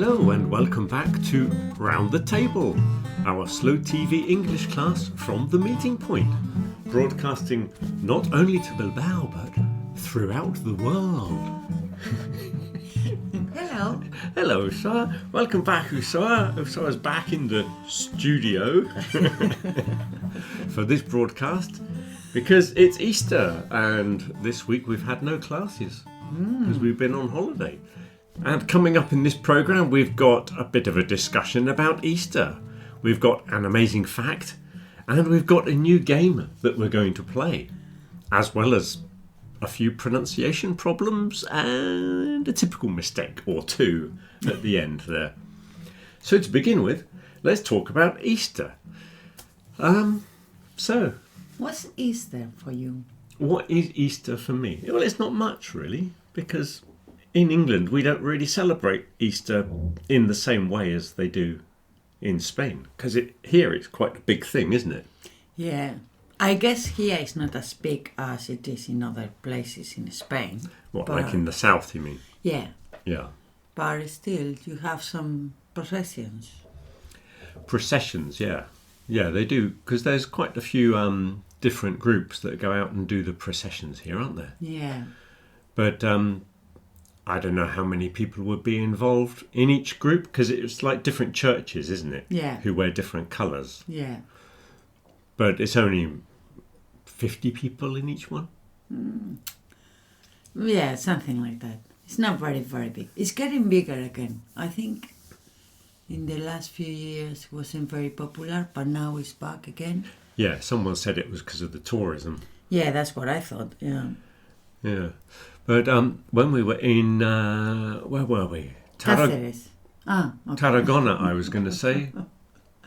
Hello and welcome back to Round the Table, our slow TV English class from the meeting point, broadcasting not only to Bilbao but throughout the world. Hello. Hello, Usha. Welcome back, Usha. Usha's back in the studio for this broadcast because it's Easter and this week we've had no classes because we've been on holiday. And coming up in this programme, we've got a bit of a discussion about Easter. We've got an amazing fact, and we've got a new game that we're going to play, as well as a few pronunciation problems and a typical mistake or two at the end there. So to begin with, let's talk about Easter. What's Easter for you? What is Easter for me? Well, it's not much really, because in England, we don't really celebrate Easter in the same way as they do in Spain. Because here it's quite a big thing, isn't it? Yeah. I guess here it's not as big as it is in other places in Spain. What, like in the south, you mean? Yeah. Yeah. But still, you have some processions. Processions, yeah. Yeah, they do. Because there's quite a few different groups that go out and do the processions here, aren't there? Yeah. But I don't know how many people would be involved in each group, because it's like different churches, isn't it? Yeah. Who wear different colours. Yeah. But it's only 50 people in each one? Yeah, something like that. It's not very, very big. It's getting bigger again. I think in the last few years it wasn't very popular, but now it's back again. Yeah, someone said it was because of the tourism. Yeah, that's what I thought, yeah. Yeah. But when we were in, where were we? Cáceres. Ah, okay. Tarragona, I was going to say.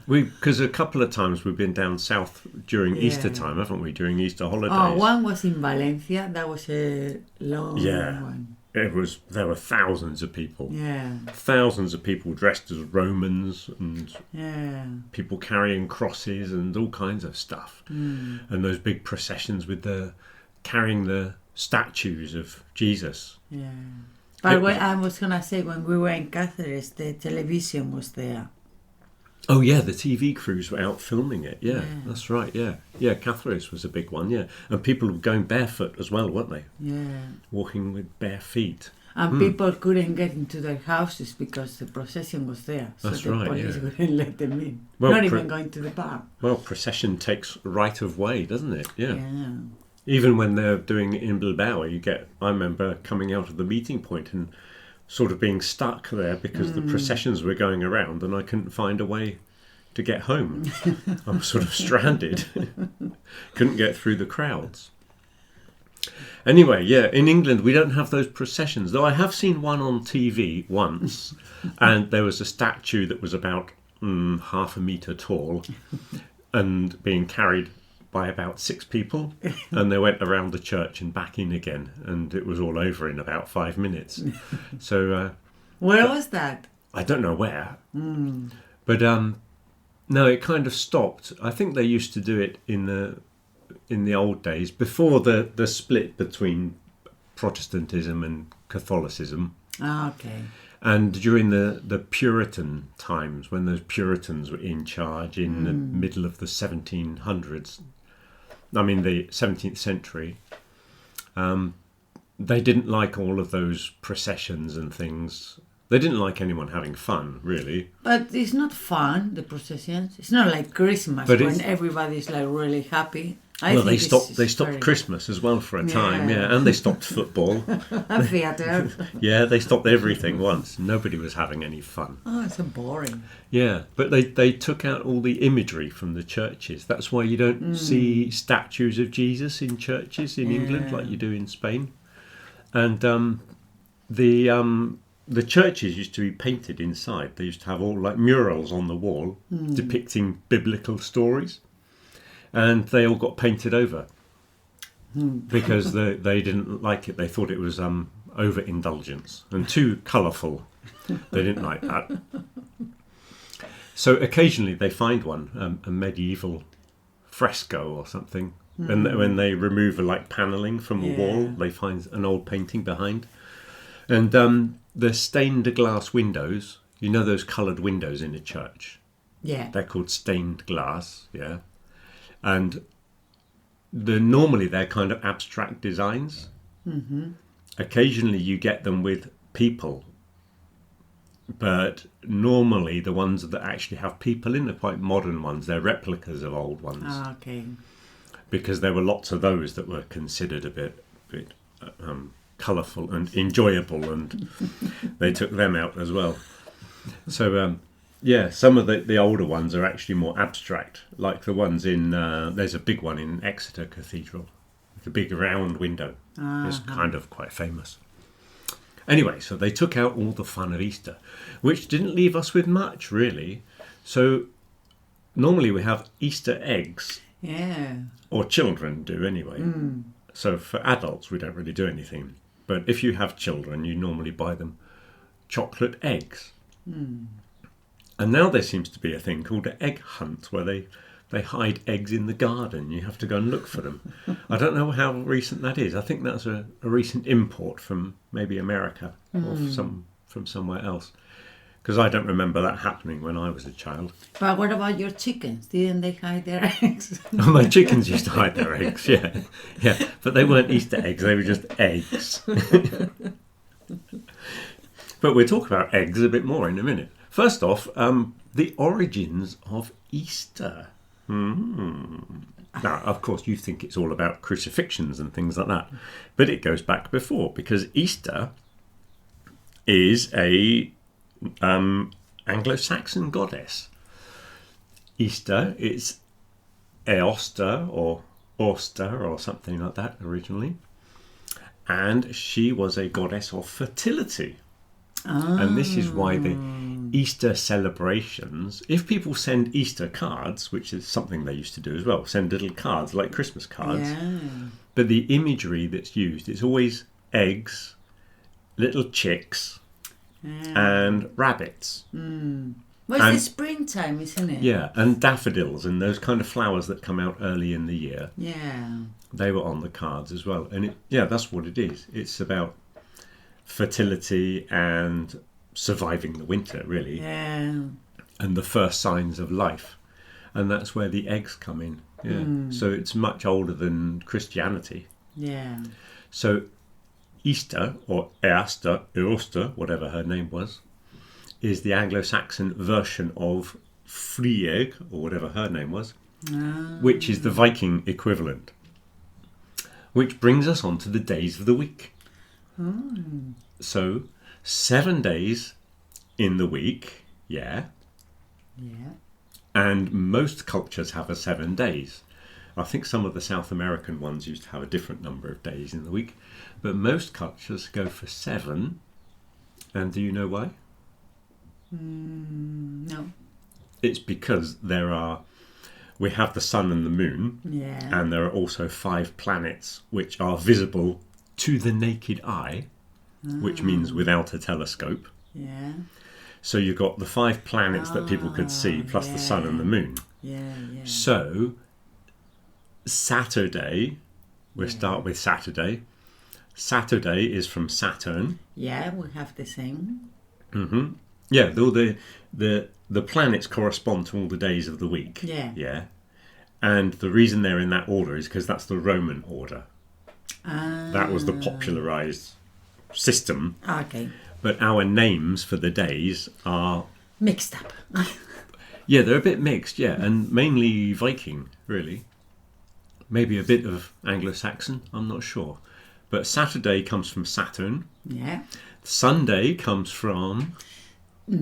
Because a couple of times we've been down south during Easter time, haven't we? During Easter holidays. Oh, one was in Valencia. That was a long one. There were thousands of people. Yeah. Thousands of people dressed as Romans and people carrying crosses and all kinds of stuff. And those big processions with carrying the statues of Jesus. Yeah. But I was going to say, when we were in Cáceres, the television was there. Oh, yeah, the TV crews were out filming it. Yeah, that's right, yeah. Yeah, Cáceres was a big one, yeah. And people were going barefoot as well, weren't they? Yeah. Walking with bare feet. And people couldn't get into their houses because the procession was there. So That's the right, police wouldn't let them in. Well, Not even going to the bar. Well, procession takes right of way, doesn't it? Yeah. Yeah. Even when they're doing it in Bilbao, I remember coming out of the meeting point and sort of being stuck there because the processions were going around and I couldn't find a way to get home. I was sort of stranded. Couldn't get through the crowds. Anyway, yeah, in England we don't have those processions, though I have seen one on TV once, and there was a statue that was about half a metre tall and being carried by about 6 people, and they went around the church and back in again, and it was all over in about 5 minutes. So where was that? I don't know where, but no, it kind of stopped. I think they used to do it in the old days before the split between Protestantism and Catholicism. Ah, okay. And during the Puritan times, when those Puritans were in charge in the middle of the 1700s, I mean the 17th century, they didn't like all of those processions and things. They didn't like anyone having fun, really. But it's not fun, the processions. It's not like Christmas when everybody's like really happy. They stopped Christmas as well for a time, and they stopped football. And theatre. Yeah, they stopped everything once. Nobody was having any fun. Oh, it's so boring. Yeah, but they took out all the imagery from the churches. That's why you don't see statues of Jesus in churches in England like you do in Spain. And the churches used to be painted inside. They used to have all like murals on the wall depicting biblical stories. And they all got painted over because they didn't like it. They thought it was overindulgence and too colourful. They didn't like that. So occasionally they find one, a medieval fresco or something. And when they remove like panelling from a wall, they find an old painting behind. And the stained glass windows You know those coloured windows in a church? Yeah. They're called stained glass, yeah. And normally they're kind of abstract designs. Mm-hmm. Occasionally you get them with people, but normally the ones that actually have people in are quite modern ones. They're replicas of old ones. Ah, okay. Because there were lots of those that were considered a bit colourful and enjoyable, and they took them out as well. So some of the older ones are actually more abstract, like the ones in there's a big one in Exeter Cathedral, with a big round window. It's kind of quite famous. Anyway, so they took out all the fun of Easter, which didn't leave us with much really. So normally we have Easter eggs. Yeah. Or children do anyway. Mm. So for adults we don't really do anything. But if you have children, you normally buy them chocolate eggs. Mm. And now there seems to be a thing called an egg hunt, where they hide eggs in the garden. You have to go and look for them. I don't know how recent that is. I think that's a recent import from maybe America or from somewhere else. Because I don't remember that happening when I was a child. But what about your chickens? Didn't they hide their eggs? My chickens used to hide their eggs, yeah. But they weren't Easter eggs, they were just eggs. But we'll talk about eggs a bit more in a minute. First off, the origins of Easter. Now, of course, you think it's all about crucifixions and things like that. But it goes back before, because Easter is a Anglo-Saxon goddess. Easter, it's Eoster or Auster or something like that originally, and she was a goddess of fertility. And this is why the Easter celebrations, if people send Easter cards, which is something they used to do as well, send little cards like Christmas cards, but the imagery that's used is always eggs, little chicks, and rabbits. Well, it's the springtime, isn't it? Yeah, and daffodils and those kind of flowers that come out early in the year. Yeah. They were on the cards as well. And that's what it is. It's about fertility and surviving the winter, really. Yeah. And the first signs of life. And that's where the eggs come in. Yeah. So it's much older than Christianity. Yeah. So Easter, or Eoster, whatever her name was, is the Anglo-Saxon version of Frieg, or whatever her name was, which is the Viking equivalent. Which brings us on to the days of the week. So, 7 days in the week, yeah. And most cultures have 7 days. I think some of the South American ones used to have a different number of days in the week, but most cultures go for 7. And do you know why? No. It's because we have the sun and the moon, and there are also 5 planets which are visible to the naked eye, which means without a telescope. Yeah. So you've got the 5 planets that people could see, plus the sun and the moon. Yeah. So Saturday, we'll start with Saturday. Saturday is from Saturn. Yeah, we have the same. Mm-hmm. Yeah, the planets correspond to all the days of the week. Yeah. And the reason they're in that order is because that's the Roman order. That was the popularized system. Okay. But our names for the days are mixed up. Yeah, they're a bit mixed, and mainly Viking, really. Maybe a bit of Anglo-Saxon, I'm not sure. But Saturday comes from Saturn. Yeah. Sunday comes from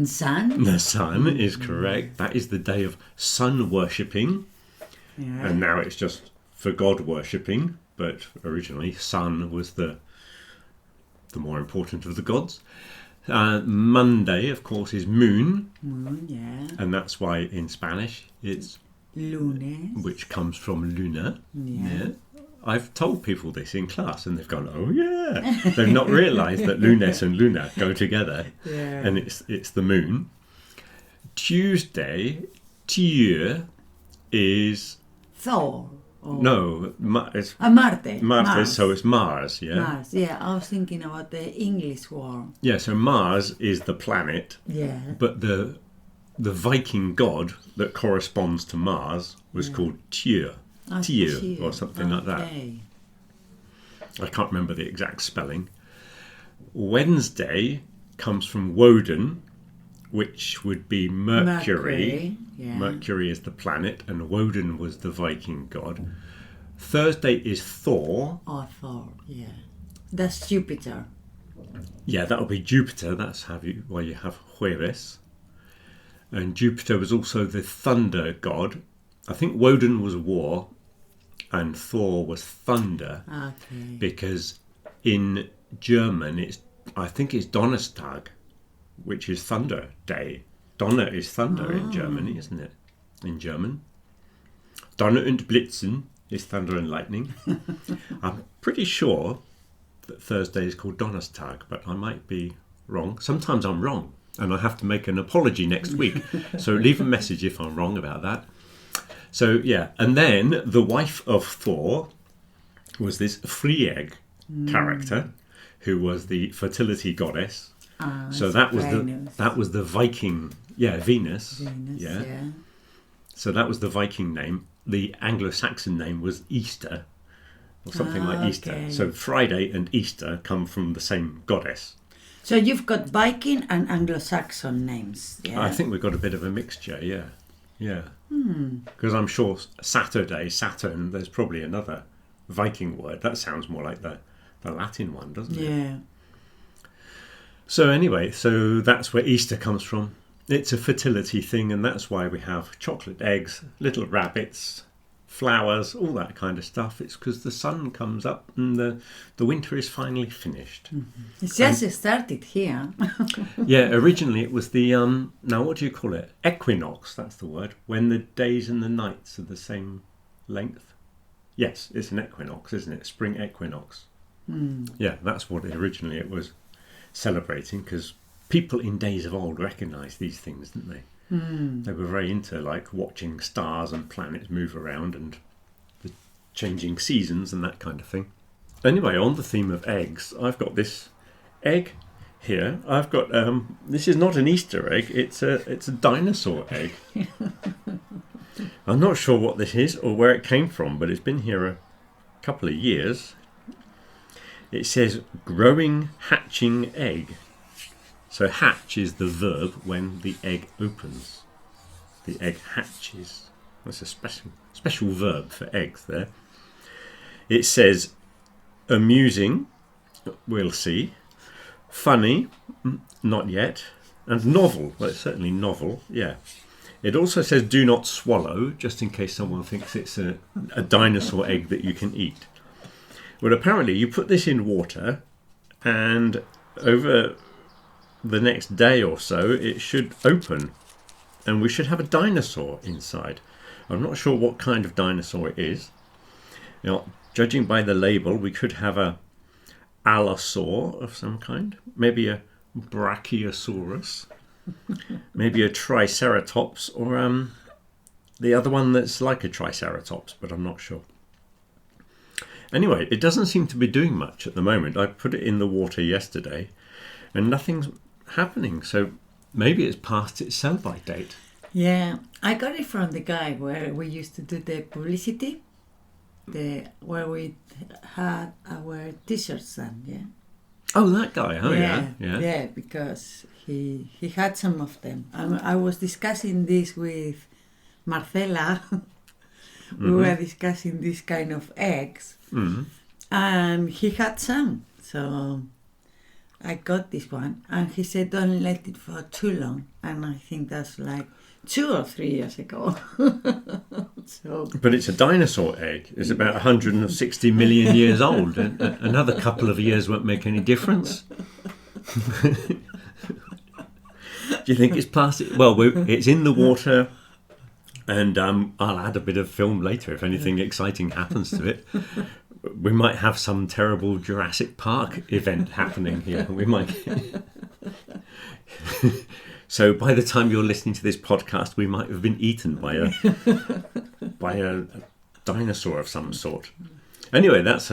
sun. The sun is correct. That is the day of sun worshipping. Yeah. And now it's just for God worshipping. But originally, sun was the more important of the gods. Monday, of course, is moon. Moon, yeah. And that's why in Spanish it's lunes, which comes from luna. Yeah. I've told people this in class and they've gone, oh yeah. They've not realised that lunes and luna go together. Yeah. And it's the moon. Tuesday, Tyr, is Thor. Or No, it's Marte. Mars, so it's Mars, yeah? Mars. Yeah, I was thinking about the English word. Yeah, so Mars is the planet, Yeah. but the Viking god that corresponds to Mars was called Tyr. Tyr, or something like that. I can't remember the exact spelling. Wednesday comes from Woden, which would be Mercury. Yeah. Mercury is the planet, and Woden was the Viking god. Thursday is Thor. Oh, Thor, yeah. That's Jupiter. Yeah, that'll be Jupiter. That's why you have Jueves. And Jupiter was also the thunder god. I think Woden was war, and Thor was thunder. Okay. Because in German, I think it's Donnerstag, which is Thunder Day. Donner is thunder in Germany, isn't it? In German. Donner und Blitzen is thunder and lightning. I'm pretty sure that Thursday is called Donnerstag, but I might be wrong. Sometimes I'm wrong, and I have to make an apology next week. So leave a message if I'm wrong about that. So, yeah. And then the wife of Thor was this Frieg character, who was the fertility goddess. So that was the Viking, Venus. Yeah. So that was the Viking name. The Anglo-Saxon name was Easter, or something like Easter. So Friday and Easter come from the same goddess. So you've got Viking and Anglo-Saxon names. Yeah. I think we've got a bit of a mixture. Yeah. Because I'm sure Saturn. There's probably another Viking word that sounds more like the Latin one, doesn't it? Yeah. So anyway, that's where Easter comes from. It's a fertility thing, and that's why we have chocolate eggs, little rabbits, flowers, all that kind of stuff. It's because the sun comes up and the winter is finally finished. Mm-hmm. It's just started here. Yeah, originally it was the, now what do you call it? Equinox, that's the word. When the days and the nights are the same length. Yes, it's an equinox, isn't it? Spring equinox. Yeah, that's what originally it was celebrating, because people in days of old recognised these things, didn't they? They were very into watching stars and planets move around and the changing seasons and that kind of thing. Anyway, on the theme of eggs, I've got this egg here. I've got this is not an Easter egg, it's a dinosaur egg. I'm not sure what this is or where it came from, but it's been here a couple of years. It says growing hatching egg. So hatch is the verb when the egg opens. The egg hatches. That's a special verb for eggs there. It says amusing, we'll see. Funny, not yet. And novel, well, it's certainly novel, yeah. It also says do not swallow, just in case someone thinks it's a dinosaur egg that you can eat. Well, apparently you put this in water, and over the next day or so it should open, and we should have a dinosaur inside. I'm not sure what kind of dinosaur it is. Judging by the label, we could have a allosaur of some kind, maybe a brachiosaurus, maybe a triceratops, or the other one that's like a triceratops, but I'm not sure. Anyway, it doesn't seem to be doing much at the moment. I put it in the water yesterday and nothing's happening, so maybe it's past its sell-by date. Yeah, I got it from the guy where we used to do the publicity, where we had our t-shirts done, yeah. Oh, that guy, yeah. Yeah, because he had some of them. I was discussing this with Marcela. We were discussing this kind of eggs, and he had some, so I got this one, and he said don't let it for too long, and I think that's like 2 or 3 years ago. But it's a dinosaur egg. It's about 160 million years old. Another couple of years won't make any difference. Do you think it's past it? Well, it's in the water, and I'll add a bit of film later if anything exciting happens to it. We might have some terrible Jurassic Park event happening here. We might. So by the time you're listening to this podcast, we might have been eaten by a dinosaur of some sort. Anyway, that's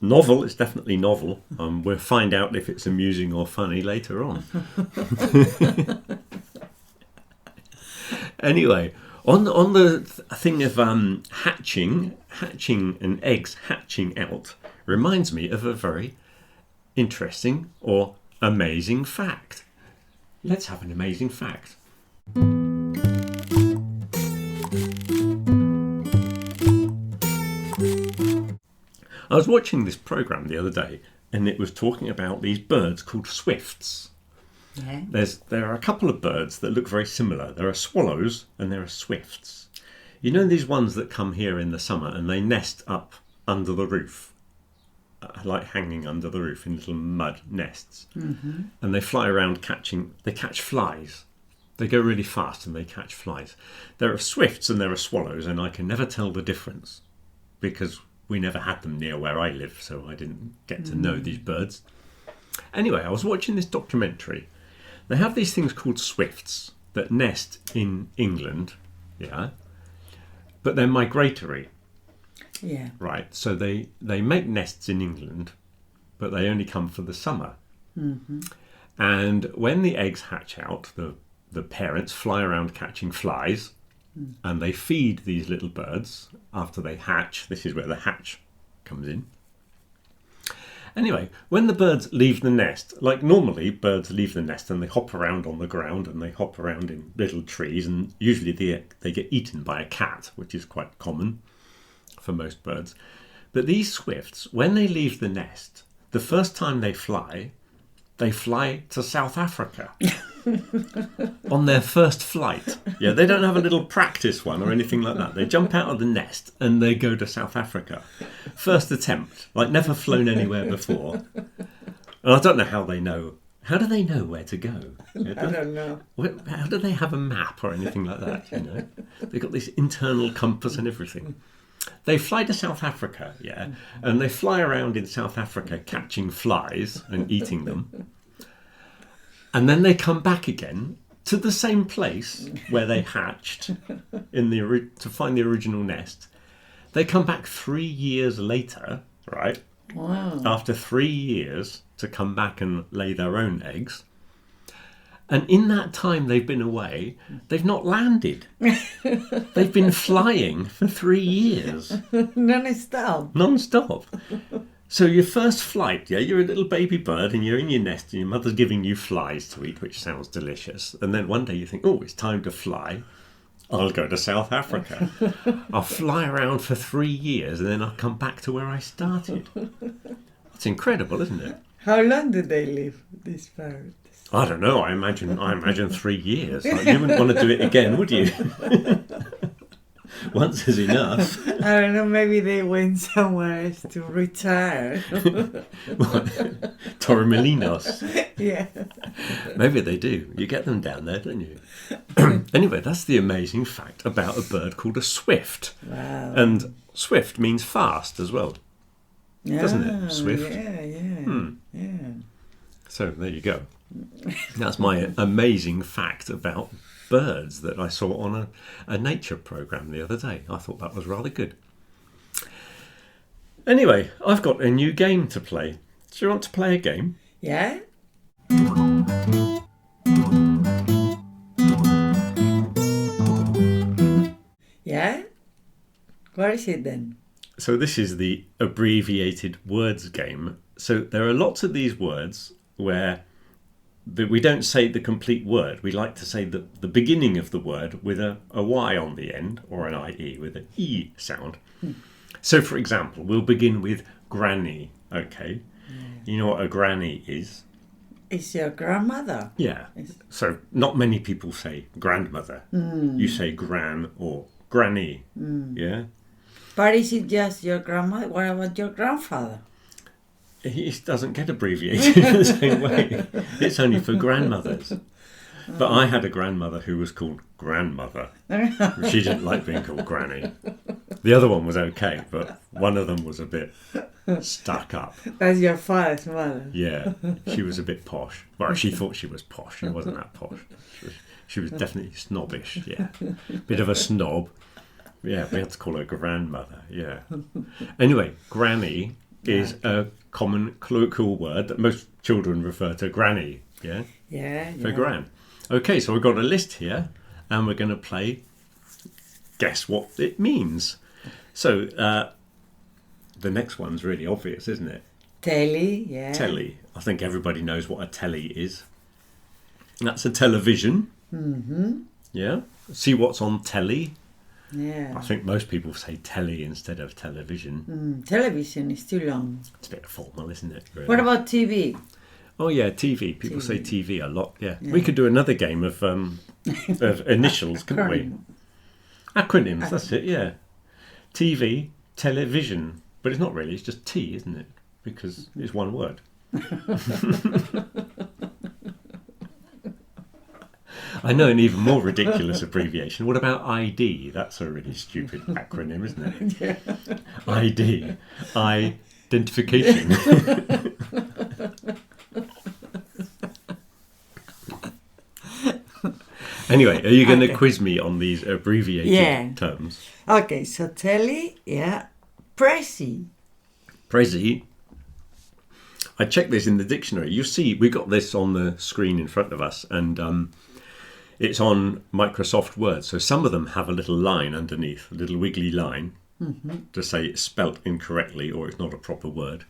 novel. It's definitely novel. We'll find out if it's amusing or funny later on. Anyway, on the thing of hatching and eggs hatching out reminds me of a very interesting or amazing fact. Let's have an amazing fact. I was watching this program the other day, and it was talking about these birds called swifts. Yeah. There are a couple of birds that look very similar. There are swallows and there are swifts. You know these ones that come here in the summer and they nest up under the roof, like hanging under the roof in little mud nests. Mm-hmm. And they fly around they catch flies. They go really fast and they catch flies. There are swifts and there are swallows, and I can never tell the difference because we never had them near where I live, so I didn't get to know these birds. Anyway, I was watching this documentary. They have these things called swifts that nest in England, yeah, but they're migratory. Yeah. Right, so they make nests in England, but they only come for the summer. Mm-hmm. And when the eggs hatch out, the parents fly around catching flies, and they feed these little birds after they hatch. This is where the hatch comes in. Anyway, when the birds leave the nest, like normally birds leave the nest and they hop around on the ground and they hop around in little trees, and usually they get eaten by a cat, which is quite common for most birds. But these swifts, when they leave the nest, the first time they fly to South Africa on their first flight. Yeah, they don't have a little practice one or anything like that. They jump out of the nest and they go to South Africa. First attempt, like never flown anywhere before. And I don't know how they know. How do they know where to go? I don't know. How do they have a map or anything like that? You know, they've got this internal compass and everything. They fly to South Africa, yeah, and they fly around in South Africa catching flies and eating them. And then they come back again to the same place where they hatched to find the original nest. They come back 3 years later, right? Wow. After 3 years to come back and lay their own eggs. And in that time they've been away, they've not landed. They've been flying for 3 years. Non-stop. Non-stop. So your first flight, yeah, you're a little baby bird and you're in your nest and your mother's giving you flies to eat, which sounds delicious. And then one day you think, oh, it's time to fly. I'll go to South Africa. I'll fly around for 3 years and then I'll come back to where I started. It's incredible, isn't it? How long did they live, these birds? I don't know. I imagine 3 years. Like, you wouldn't want to do it again, would you? Once is enough. I don't know. Maybe they went somewhere else to retire. Torremolinos. Yeah. Maybe they do. You get them down there, don't you? Anyway, that's the amazing fact about a bird called a swift. Wow. And swift means fast as well. Doesn't it? Swift. Yeah. So there you go. That's my amazing fact about birds that I saw on a nature program the other day. I thought that was rather good. Anyway, I've got a new game to play. Do you want to play a game? Yeah? Yeah? What is it then? So this is the abbreviated words game. So there are lots of these words where we don't say the complete word. We like to say the beginning of the word with a Y on the end, or an IE with an E sound. So for example, we'll begin with granny, okay? Yeah. You know what a granny is? It's your grandmother. Yeah. So not many people say grandmother. You say gran or granny, yeah? But is it just your grandmother? What about your grandfather? He doesn't get abbreviated in the same way. It's only for grandmothers. But I had a grandmother who was called grandmother. She didn't like being called granny. The other one was okay, but one of them was a bit stuck up. That's your father's mother. Yeah, she was a bit posh. Well, she thought she was posh. She wasn't that posh. She was definitely snobbish, yeah. Bit of a snob. Yeah, we had to call her grandmother. Yeah. Anyway, granny is a common colloquial word that most children refer to granny. Yeah. Yeah. For gran. Okay, so we've got a list here, and we're going to play guess what it means. So the next one's really obvious, isn't it? Telly. Yeah. Telly. I think everybody knows what a telly is. That's a television. Mm-hmm. Yeah. See what's on telly. Yeah. I think most people say telly instead of television. Television is too long. It's a bit formal, isn't it? Really? What about TV? Oh yeah, TV. People say TV a lot. Yeah. We could do another game of initials, couldn't we? Acronyms. That's it. Yeah. TV, television, but it's not really. It's just T, isn't it? Because it's one word. I know an even more ridiculous abbreviation. What about ID? That's a really stupid acronym, isn't it? Yeah. ID. Identification. Anyway, are you going to quiz me on these abbreviated terms? Okay, so telly, Prezi. Prezi. I checked this in the dictionary. You see, we got this on the screen in front of us, and it's on Microsoft Word. So some of them have a little line underneath, a little wiggly line, to say it's spelt incorrectly or it's not a proper word.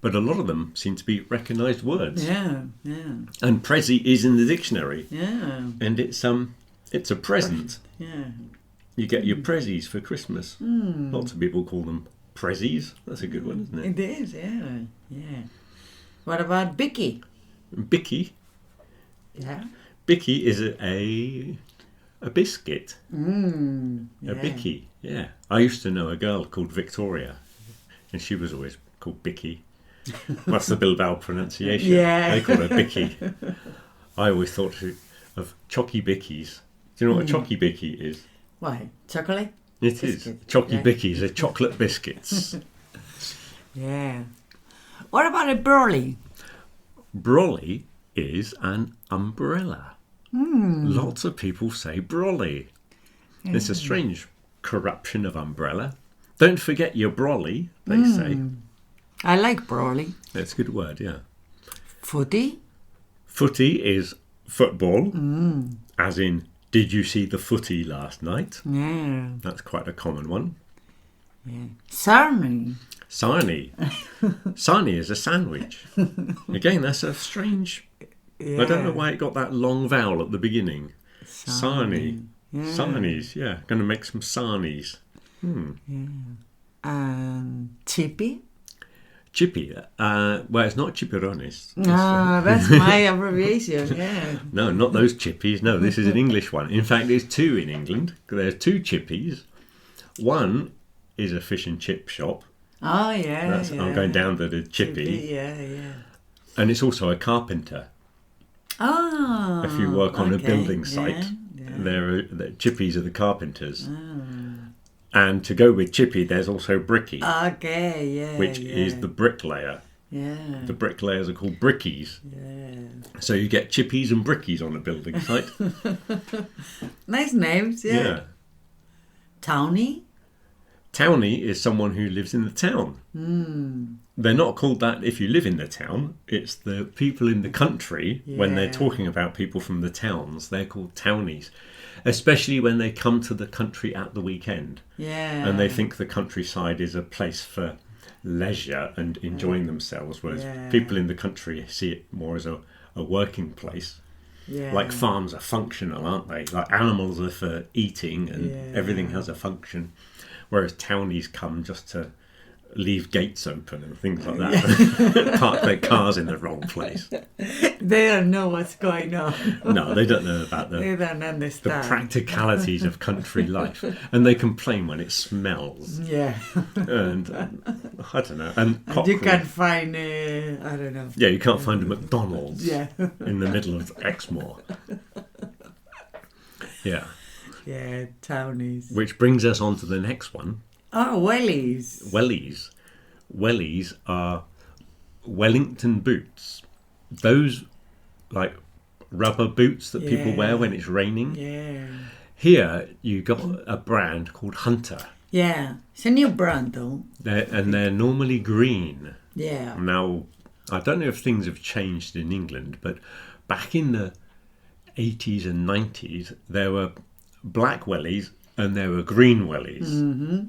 But a lot of them seem to be recognised words. Yeah. And Prezi is in the dictionary. Yeah. And it's a present. Yeah. You get your prezzies for Christmas. Lots of people call them prezzies. That's a good one, isn't it? It is, yeah. What about Bicky? Bicky. Yeah. Bicky is a biscuit. Yeah. A Bicky, yeah. I used to know a girl called Victoria, and she was always called Bicky. What's the Bilbao pronunciation? Yeah. They call her Bicky. I always thought of Chocky Bickies. Do you know what a Chocky Bicky is? Why? Chocolate? It is. Chocky Bickies are chocolate biscuits. Yeah. What about a brolly? Brolly is an umbrella. Lots of people say brolly. It's a strange corruption of umbrella. Don't forget your brolly, they say. I like brolly. That's a good word, yeah. Footy? Footy is football, as in, did you see the footy last night? Yeah. That's quite a common one. Yeah. Sarnie? Sarnie. Sarnie is a sandwich. Again, that's a strange... Yeah. I don't know why it got that long vowel at the beginning. Sarnie. Yeah. Sarnies, yeah. Going to make some sarnies. Chippy? Chippy. Well, it's not chippirones. That's my abbreviation, yeah. No, not those chippies. No, this is an English one. In fact, there's two in England. There's two chippies. One is a fish and chip shop. Oh, yeah. I'm going down to the chippy. Yeah. And it's also a carpenter. Oh. If you work on a building site, yeah. the chippies are the carpenters. And to go with chippy, there's also bricky. Okay, yeah. Which is the bricklayer. Yeah. The bricklayers are called brickies. Yeah. So you get chippies and brickies on a building site. Nice names, yeah. Townie? Townie is someone who lives in the town. They're not called that if you live in the town. It's the people in the country, when they're talking about people from the towns, they're called townies. Especially when they come to the country at the weekend. Yeah. And they think the countryside is a place for leisure and enjoying themselves, whereas people in the country see it more as a working place. Yeah. Like farms are functional, aren't they? Like animals are for eating and everything has a function. Whereas townies come just to leave gates open and things like that. Park their cars in the wrong place. They don't know what's going on. No, they don't know about They don't the understand. practicalities of country life. And they complain when it smells. Yeah. And I don't know. And you can find, I don't know. Yeah, you can't find a McDonald's in the middle of Exmoor. Yeah. Yeah, townies. Which brings us on to the next one. Oh, wellies. Wellies. Wellies are Wellington boots. Those, like, rubber boots that people wear when it's raining. Yeah. Here you got a brand called Hunter. Yeah, it's a new brand though. They're normally green. Yeah. Now, I don't know if things have changed in England, but back in the 80s and 90s, there were black wellies and there were green wellies. Mm-hmm.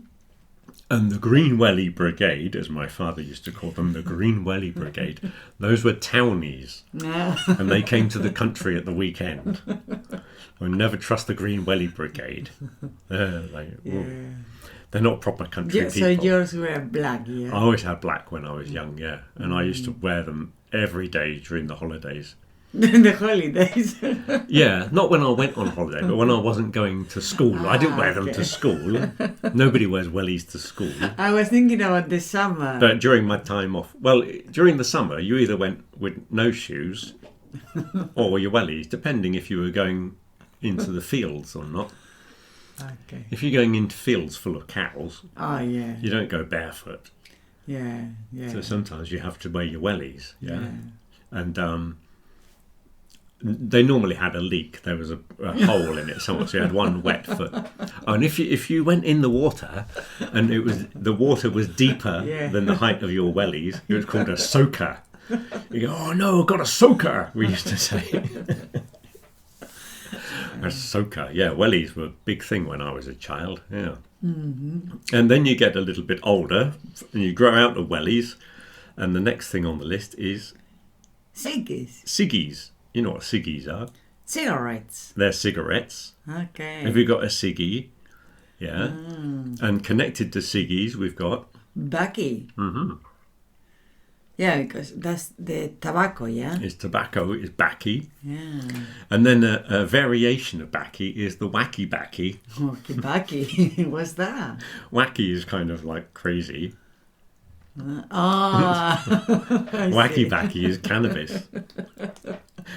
And the Green Welly Brigade, as my father used to call them, the Green Welly Brigade, those were townies. And they came to the country at the weekend. I never trust the Green Welly Brigade. They're not proper country people. So yours were black, yeah? I always had black when I was young, yeah. And I used to wear them every day during the holidays. The holidays. Yeah, not when I went on holiday, but when I wasn't going to school. I didn't wear them to school. Nobody wears wellies to school. I was thinking about the summer. But during my time off, well, during the summer, you either went with no shoes or your wellies, depending if you were going into the fields or not. Okay. If you're going into fields full of cows, you don't go barefoot. Yeah. So sometimes you have to wear your wellies. Yeah. And they normally had a leak. There was a hole in it somewhere, so you had one wet foot. Oh, and if you went in the water and the water was deeper than the height of your wellies, it was called a soaker. You go, oh no, I've got a soaker, we used to say. A soaker, yeah. Wellies were a big thing when I was a child, yeah. Mm-hmm. And then you get a little bit older and you grow out of wellies, and the next thing on the list is ciggies. Ciggies. You know what ciggies are? Cigarettes. They're cigarettes. Okay. Have you got a ciggy? Yeah. And connected to ciggies, we've got Bucky. Mm-hmm. Yeah, because that's the tobacco, yeah? It's tobacco, it's backy. Yeah. And then a variation of backy is the wacky backy. Wacky backy. What's that? Wacky is kind of like crazy. Wacky backy is cannabis.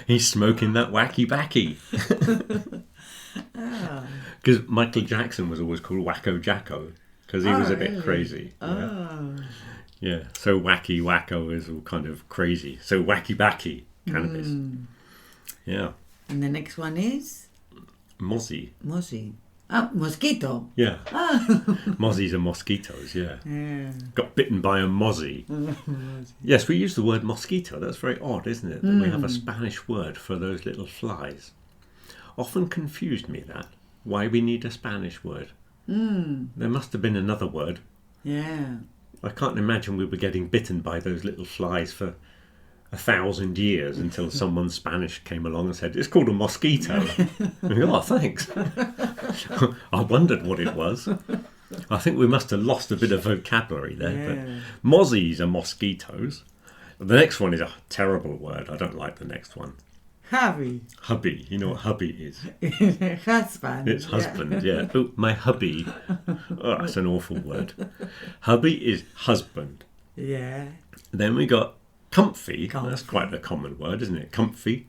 He's smoking that wacky backy. Because Michael Jackson was always called Wacko Jacko because he was a bit crazy. Yeah, so wacky wacko is all kind of crazy. So wacky backy, cannabis. Yeah. And the next one is? Mozzie. Mosquito. Yeah. Mozzies are mosquitoes, yeah. Got bitten by a mozzie. Yes, we use the word mosquito. That's very odd, isn't it? That we have a Spanish word for those little flies. Often confused me that. Why we need a Spanish word. There must have been another word. Yeah. I can't imagine we were getting bitten by those little flies for 1,000 years until someone Spanish came along and said, it's called a mosquito. Oh, thanks. I wondered what it was. I think we must have lost a bit of vocabulary there. But mozzies are mosquitoes. The next one is a terrible word. I don't like the next one. Hubby. Hubby. You know what hubby is? Husband. It's husband, yeah. Oh, my hubby. Oh, that's an awful word. Hubby is husband. Yeah. Then we got comfy. That's quite a common word, isn't it? Comfy.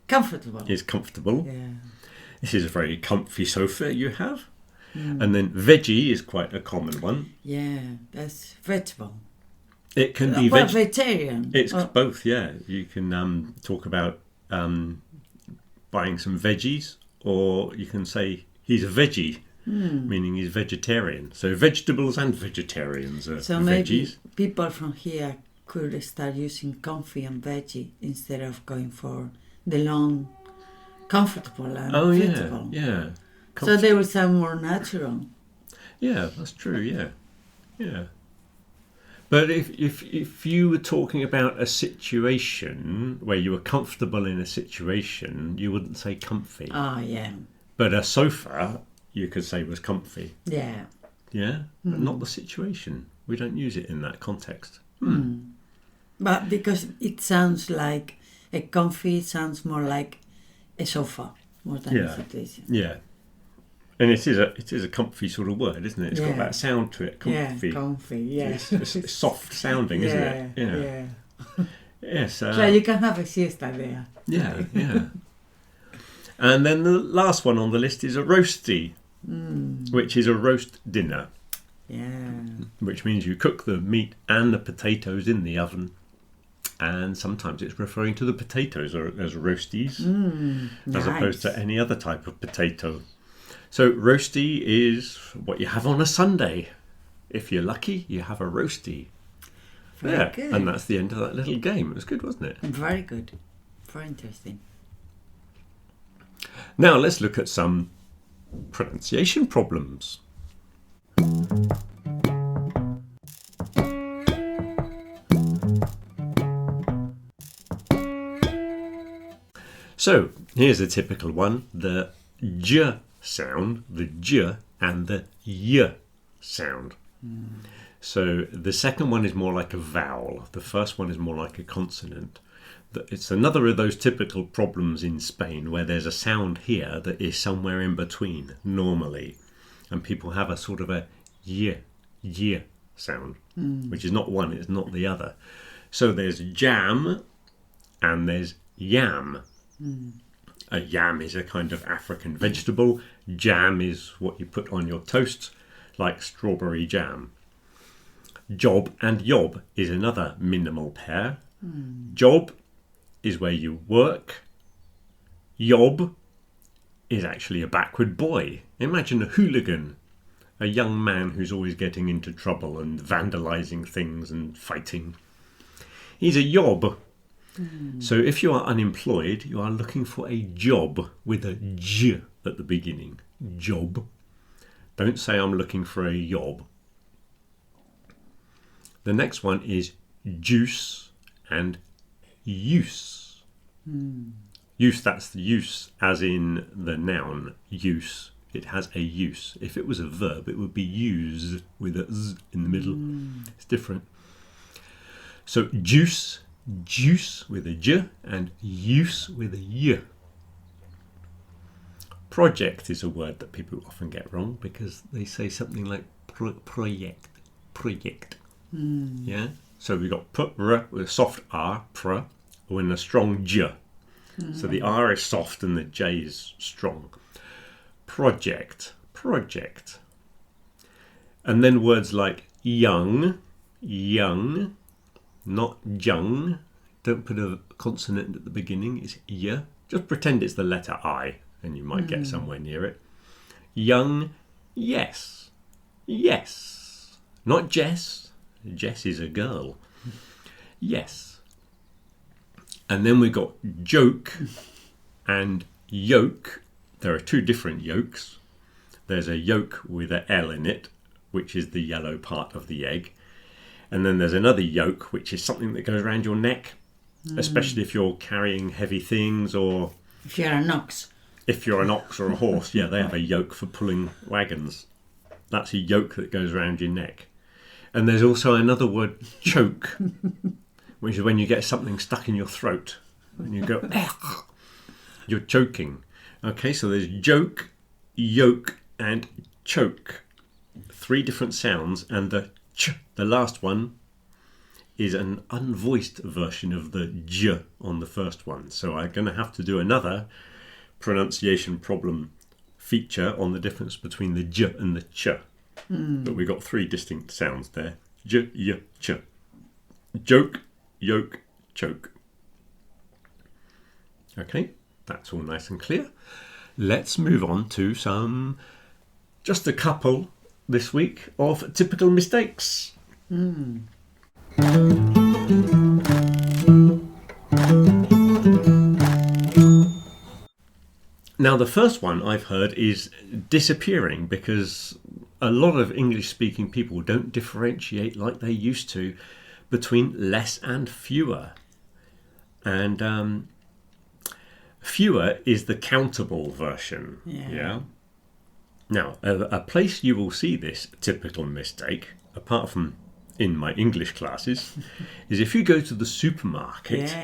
Comfortable. Is comfortable. Yeah. This is a very comfy sofa you have. And then veggie is quite a common one. Yeah, that's vegetable. It can be vegetarian. It's both, yeah. You can talk about buying some veggies, or you can say he's a veggie, meaning he's vegetarian. So vegetables and vegetarians are so veggies. Maybe people from here could start using comfy and veggie instead of going for the long, comfortable and vegetable. Yeah. So they will sound more natural. Yeah, that's true. Yeah. But if you were talking about a situation where you were comfortable in a situation, you wouldn't say comfy. Yeah. But a sofa, you could say was comfy. Yeah. Yeah? But not the situation. We don't use it in that context. But because it sounds like a comfy sounds more like a sofa more than a situation. Yeah. And it is a comfy sort of word, isn't it? It's got that sound to it, comfy. Yeah, comfy, yeah. It's soft sounding, isn't it? Yeah. Yes. So you can have a siesta there. Yeah. And then the last one on the list is a roasty, which is a roast dinner. Yeah. Which means you cook the meat and the potatoes in the oven. And sometimes it's referring to the potatoes as roasties, as opposed to any other type of potato. So roasty is what you have on a Sunday. If you're lucky, you have a roasty. Very good. And that's the end of that little game. It was good, wasn't it? Very good. Very interesting. Now let's look at some pronunciation problems. So here's a typical one. The j sound, the j and the y sound. So the second one is more like a vowel. The first one is more like a consonant. It's another of those typical problems in Spain where there's a sound here that is somewhere in between normally. And people have a sort of a y sound, which is not one, it's not the other. So there's jam and there's yam. A yam is a kind of African vegetable. Jam is what you put on your toast, like strawberry jam. Job and yob is another minimal pair. Job is where you work. Yob is actually a backward boy. Imagine a hooligan, a young man who's always getting into trouble and vandalising things and fighting. He's a yob. So if you are unemployed, you are looking for a job with a j at the beginning. Job. Don't say I'm looking for a yob. The next one is juice and use. Use, that's the use as in the noun use. It has a use. If it was a verb, it would be used with a z in the middle. It's different. So juice with a j and use with a y. Project is a word that people often get wrong because they say something like project. Yeah. So we've got r with a soft r, pr, and a strong j. So the r is soft and the j is strong. Project. And then words like young, not jung. Don't put a consonant at the beginning. It's y. Just pretend it's the letter I and you might get somewhere near it. Young, yes. Not Jess. Jess is a girl. Yes. And then we've got joke and yolk. There are two different yolks. There's a yolk with an L in it, which is the yellow part of the egg. And then there's another yolk, which is something that goes around your neck, especially if you're carrying heavy things or... If you're an ox. If you're an ox or a horse, yeah, they have a yoke for pulling wagons. That's a yoke that goes around your neck. And there's also another word, choke, which is when you get something stuck in your throat and you go, you're choking. Okay, so there's joke, yoke, and choke. Three different sounds, and the ch, the last one, is an unvoiced version of the j on the first one. So I'm going to have to do another pronunciation problem feature on the difference between the j and the ch. But we've got three distinct sounds there. J, y, ch. Joke, yoke, choke. Okay, that's all nice and clear. Let's move on to just a couple this week of typical mistakes. Now, the first one I've heard is disappearing because a lot of English-speaking people don't differentiate like they used to between less and fewer. And fewer is the countable version. Yeah. Now, a place you will see this typical mistake, apart from in my English classes, is if you go to the supermarket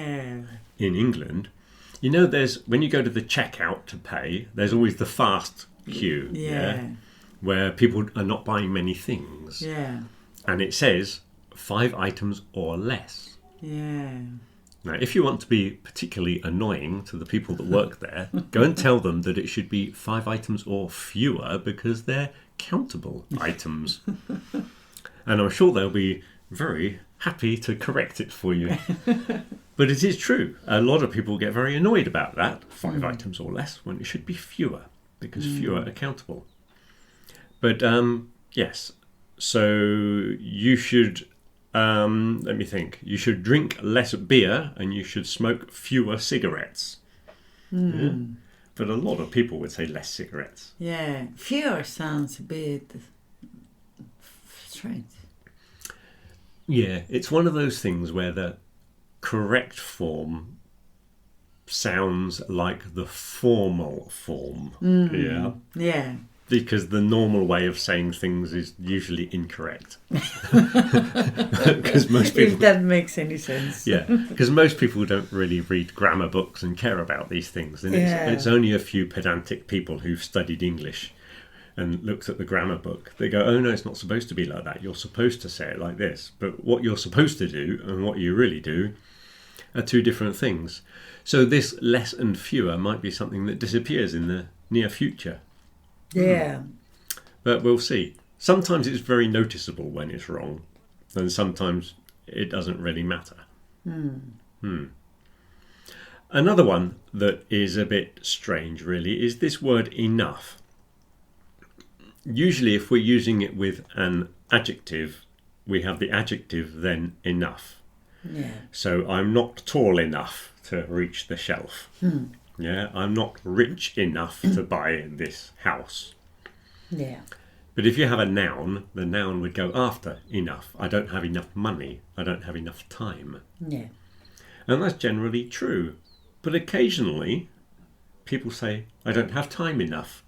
in England. You know, when you go to the checkout to pay, there's always the fast queue, where people are not buying many things. And it says 5 items or less. Now, if you want to be particularly annoying to the people that work there, go and tell them that it should be 5 items or fewer because they're countable items. And I'm sure they'll be very happy to correct it for you. But it is true. A lot of people get very annoyed about that, 5 items or less, when it should be fewer. because fewer are countable. But yes, so you should, let me think, you should drink less beer and you should smoke fewer cigarettes. Yeah? But a lot of people would say less cigarettes. Yeah, fewer sounds a bit strange. Yeah, it's one of those things where the correct form sounds like the formal form. Yeah. Yeah. Because the normal way of saying things is usually incorrect. Because most people, if that makes any sense. yeah, because most people don't really read grammar books and care about these things, and it's only a few pedantic people who've studied English and looked at the grammar book. They go, "Oh no, it's not supposed to be like that. You're supposed to say it like this." But what you're supposed to do and what you really do are two different things. So this less and fewer might be something that disappears in the near future. Yeah. But we'll see. Sometimes it's very noticeable when it's wrong, and sometimes it doesn't really matter. Another one that is a bit strange, really, is this word enough. Usually, if we're using it with an adjective, we have the adjective, then enough. Yeah. So I'm not tall enough to reach the shelf. Yeah, I'm not rich enough to buy this house. Yeah. But if you have a noun, the noun would go after enough. I don't have enough money. I don't have enough time. Yeah. And that's generally true. But occasionally, people say, I don't have time enough.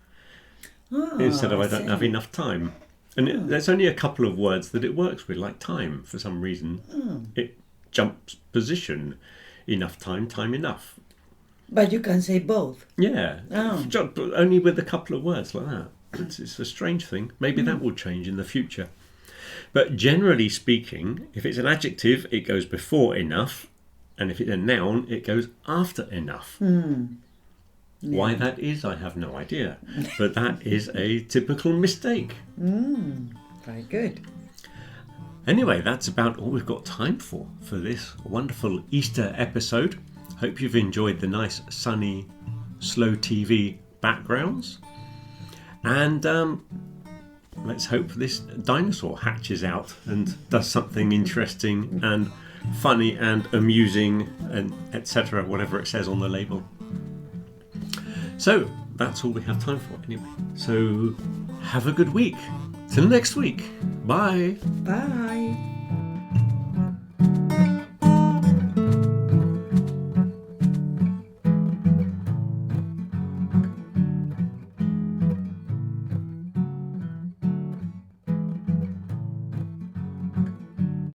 Instead of I don't have enough time. And there's only a couple of words that it works with, like time. For some reason, it jumps position. Enough time, time enough. But you can say both. Yeah, only with a couple of words like that. It's a strange thing. Maybe that will change in the future. But generally speaking, if it's an adjective, it goes before enough. And if it's a noun, it goes after enough. Why that is, I have no idea. But that is a typical mistake. Very good. Anyway, that's about all we've got time for this wonderful Easter episode. Hope you've enjoyed the nice, sunny, slow TV backgrounds. And let's hope this dinosaur hatches out and does something interesting and funny and amusing and etc., whatever it says on the label. So, that's all we have time for anyway. So, have a good week. Till next week. Bye. Bye.